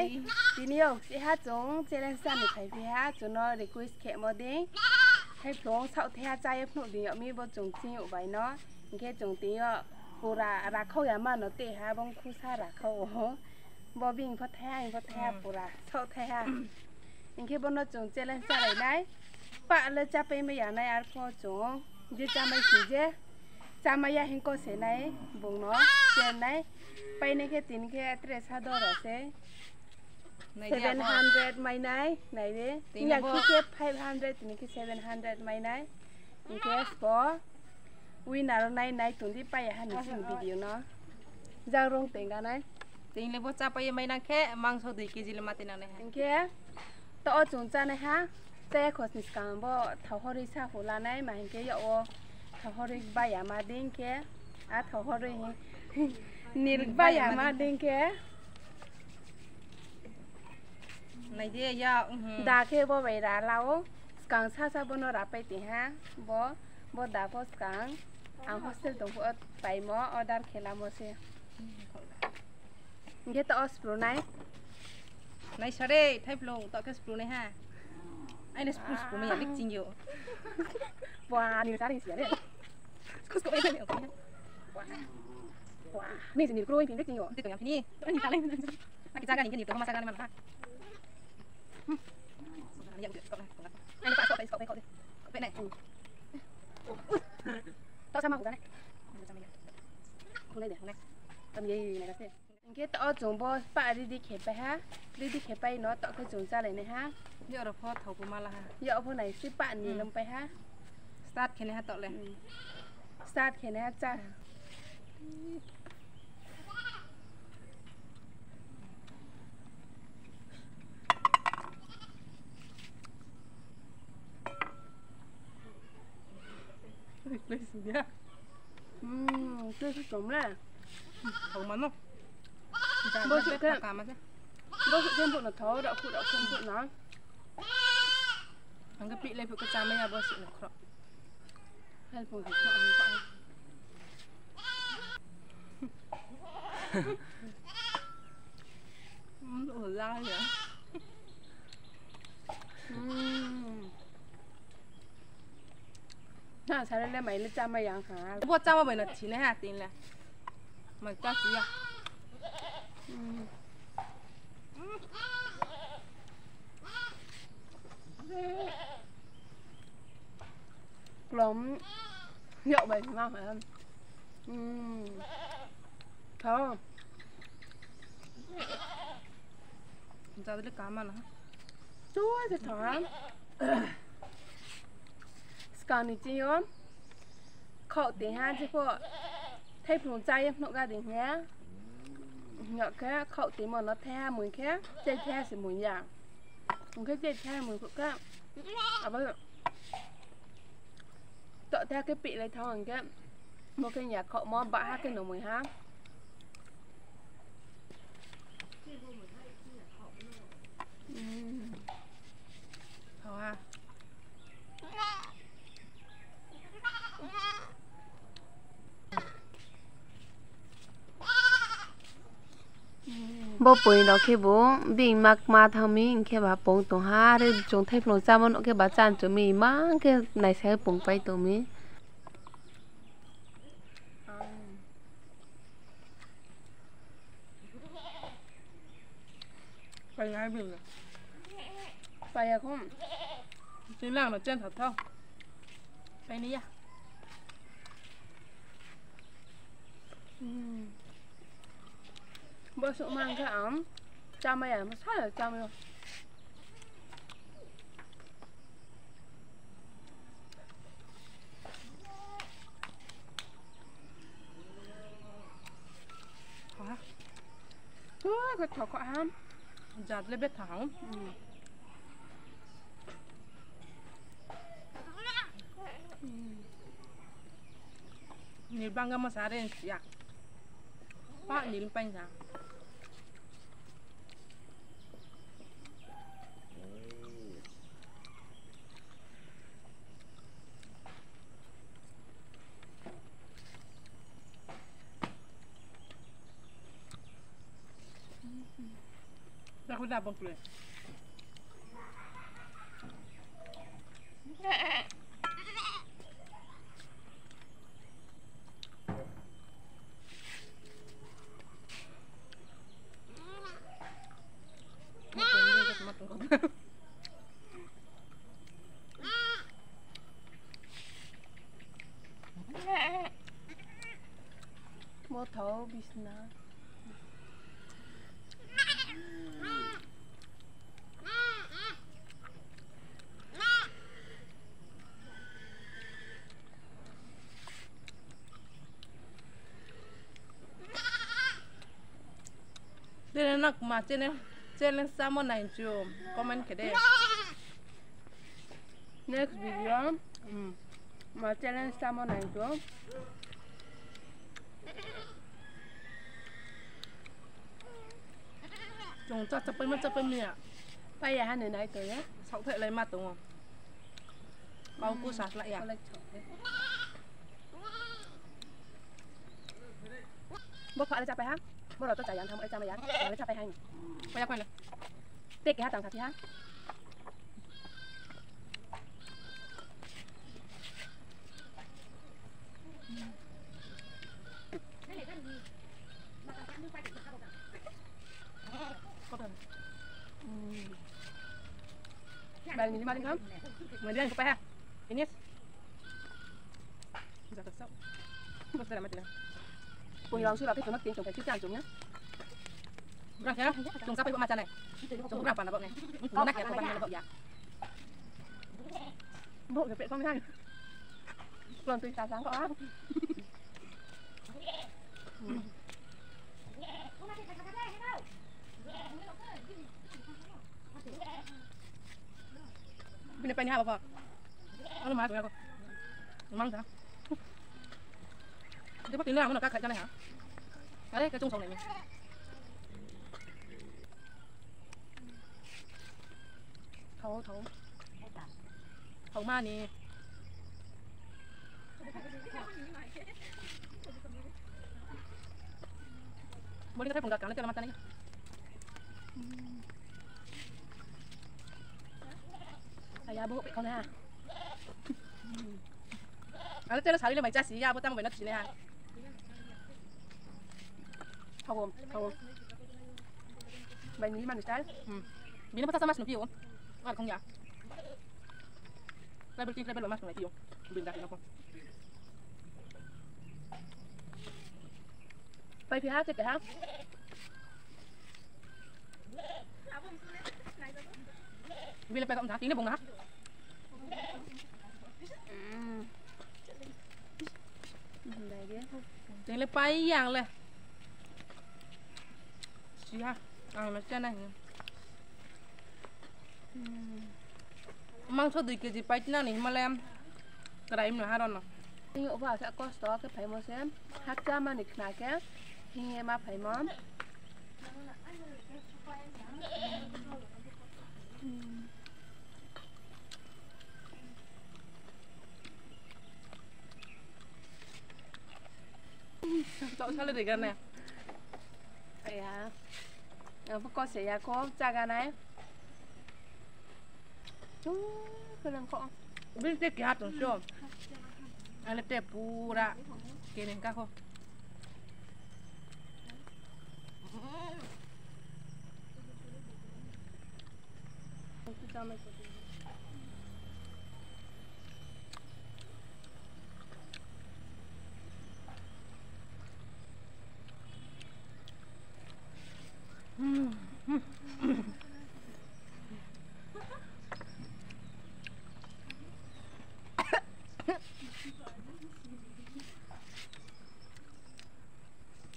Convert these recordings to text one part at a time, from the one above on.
này tí nhiều chị hát giống chị lên sân để thấy phía hát cho nó để quiz khẽ một đi hay plong sau theo trai ép nội địa mi vô trồng chiêu vậy nó cái trồng tí phù ra khâu nhà mà nó tệ ha bông khu xa ra khâu bò bình phát theo phù ra sau theo những cái bọn nó trồng chị lên sân này đấy bạn là cha bây mấy nhà này ăn có trồng chỉ cha mấy gì chứ cha mấy nhà hình có sẽ này vùng nó trên này bây này cái tiền cái tres ha đô rồi sẽ 700 mấy này này đi nhà khi cái 500 thì cái 700 mấy này những cái có win nào này này tụi đi bay hẳn xin video nó giao rong tiền cái này tiền lấy bớt cha bây mấy năng khé mang số gì cái gì là mà tiền này những cái tao chúng ta này ha xe khỏi xịt càng bo thầu hoa đi xa phủ là này mà những cái dậu thầu hoa đi bay mà đinh kia thầu hoa đi nịt bay mà đinh kia này đi ya đa khi bo về đá lâu càng xa bo nó đã bay thì ha bo đá bo càng ang hostel tung bo bay mo order khela mo se cái tao spru này này sao đây thay plong tao cái spru này ha anh là spru này biết chính nhiều wow nhiều giá đi xỉa đấy có số em này wow này thì nhiều cối thì biết nhiều tiếp tục làm thế này anh ta lên cái giá cái nhiều tao mà giá cái mà anh phải cậu đây này tao sao mà của cái này không đây để không đây tầm gì này là thế cái tao trồng bò bạn đi khép bay ha đi khép bay nó tao cái trồng ra này này ha giờ được phô thầu của mà là ha giờ phô này ship bạn nhìn lông bay ha start khi này ha tao lên start khi này ha cha lấy gì nhá tôi thích trồng này không mắn không bố sự cái cả mà chứ bố sự thêm bộ nó thấu đậu phụ không phụ nó anh cái bị lên phụ cái cha mấy nhà bố sự nó khó hay phụ thì khó ăn ở ra vậyน่าใช้ได้ไหมหรือจำมาอย่างหา พวกเจ้ามาเป็นทีนี่ฮะตีนเลยมันก็สิอ่ะกลมเยอะไปมากเลยเขา จะได้กามันนะ ช่วยจะถามสการนี่จริงมั้ยเขาตีห้าใช่พวกเทพหนุ่มใจหนุ่มกาดิ่งแค่เนาะแค่เขาตีมันnóแท้เหมือนแค่ใจแท้สิเหมือนอย่างมันแค่ใจแท้เหมือนก็เอาไปต่อแท้cái bị này thằng cái một cái nhà họ mò bạ hát cái nổ 12 เขาฮะบ่ปุ๋ยดอกแค่บ่บิ่งมักมาทางมีแค่บาปงตรงหาหรือจงไทยพลงจามันแค่บาจานจะมีมาแค่ไหนใช้ปงไปตรงมีไปง่ายบิ่งเลย ไปอะคุ้ม จริงแล้วเนาะเจนถัดเท่าไปนี่อ่ะบ่สุมันค่ะอ๋อจำมาอย่างมันใช่หรือจำไม่รู้ฮะ ก็ถอดข้อห้าม จัดเลยเบ็ดถังนี่บางก็มาสาเรนอยากป้านี่ลงไปจ้ะ พูดได้บนเปลือยMau tahu bisna. Dia nak macam ni, challenge sama naik jom, komen kede. Next video, challenge sama naik jom. Chúng ta chấp bên mía. Bây giờ hai người này tới á. Sáu thể lấy mặt đúng không? Bao cú sạt lại à? Bố phải lấy chắpไปฮะ bốเราต้องจ่ายยังทำไอ้จ่ายมายังเราlấy chắpไปให้ Bây giờ quay này. เด็กแกต่างๆที่ฮะ Bạn nhìn đi mà đi không? Người đi ăn có phải ha? Ini. Bisa kesal. Bos dah mati dah. Cùng lòng suy vào cái chỗ mắc tiền trồng phải chữ trang chúng nhá. Berapa ya? Trồng sampai buat macam ni. Trồng berapa nak buat ni? Nak ya korban nak buat ya. Bộ phải không hay. Còn tùy sáng có á. Bên này ha bapak. Ano mas ako? Mang sao? Dia pakai lang, ano kakak ka na ha? Are ka chung song này. Thấu thấu. Thầu ma nè. Boleh kita penggakang nanti mata ni. Ayah bố bị con ha. Anh chơi nó xài đi là mày cha xí ra, bữa tao mày nó chỉ này ha. Thấu không? Mày nghĩ mà được trái. Vì nó bắt sama snoopy không? Ăn không nhỉ? Đây bên kia đây bên mà snoopy không? Đừng đặt nó không. Bây phía hát cái hát. Vì là phải cộng giá tí nữa bùng hả? Đây ghé không? Tiếng lên bay dạng lên. Xí ha. Mà chân này. Mang số gì cái gì bay chứ này mà làm. Cái đấy mà ha đòn nào. Ngộ vào sẽ có số cái phải mua xem. Hát ra mà nịch này cái. Nghe mà phải món. Cậu sao lên để gần nè. Vậy hả? Bố con sẽ ra có cha gà này. Cái lần con. Biết cái hạt rồi chưa? Anh lấy tép pura. Cái này các không?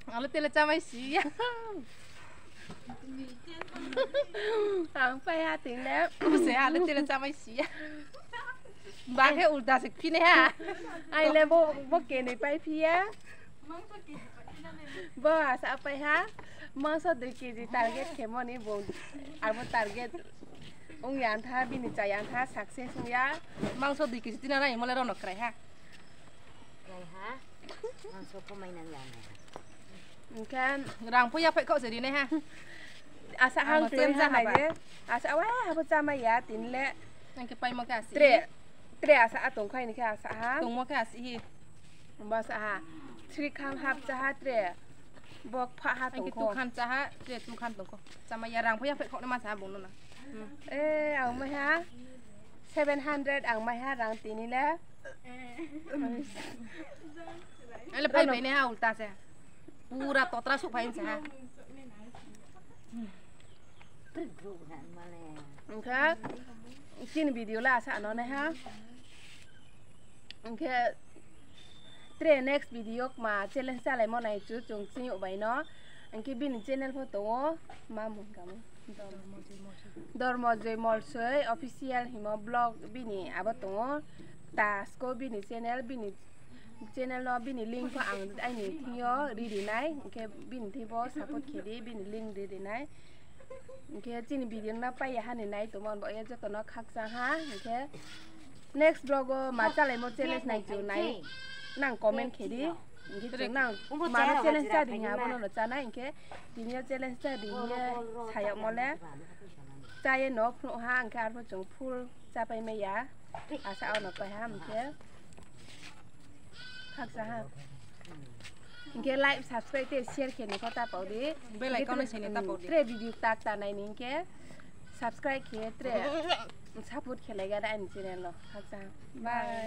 Ang tila chamay siya. Ang phải ha tiếng đấy. Use ang tila chamay siya. Bakit ulta sa pine ha? Ai lên bố kể này phải phía. Bố à sao phải ha? Mang sao được cái gì target cái món này bông. Alo target. Ông yan tha bini chạy yan tha success ông ya. Mang số đi cái gì na này mà lại nó cày ha. Này hả? Mang số có mấy năm này. Kan Rang puya phải cậu gì đi này ha. อาสาหางเตรียมจะไหนเนี่ยอาสาว่าพระเจ้ามายาตินและ นั่นก็ไปมากะสิ เตะอาสาตรงใครนี่ค่ะอาสา ตรงมากะสิ บ่สาทริคังฮับจะหาเตะบอกพระหาต นั่ ร น ง ก็ ค ตุ อ คันจ้าฮะเรียกตุคันตรงก็จะมายารังเพราะยังไปเขาได้มาสาบุญนั่นน่ะ เอาไหมฮะ700เอาไหมฮะรังตีนี่แหละ อันละไปเนี่ยฮะอุลตาเสียปูระต่อตราสุภาพเสีย ตึกรูนั่นมาแล้ว โอเคกินวิดีโอละสะเนาะนะฮะโอเคเตะ next video มา challenge อะไรมั่งในจุดจงซิ่งออกไปเนาะอันที่บิน channel พอตัวมาหมุนกันDormojoy Molsoy official himo blog bini abato tasko bini channel no bini link ko ang ai ni thio ready nai ke bini thibo support khedi bini link ready nai ke chin video na pai ya han nai to mon bo ya je kono khak sa ha ke next blog ma chalai mo challenge nai chu nai nang comment khedi ke chu nang ma na challenge cha ding ha bono no cha nai ke dinya challenge cha ding ye chaya mo leใจเนาะพลุห้างคาดว่าจงพูดจะไปไม่ยาอาจะเอาหน่อไปห้ามเจ้าพักจะห้ามอิงเกไลฟ์สับสไครต์เชียร์เขียนในข้อตาเปล่าดิเตรวิดีโอตากตาในนี้เกสับสไครต์เขียนเตรซับพูดเขียนอะไรก็ได้ในช่องเราพักจะบาย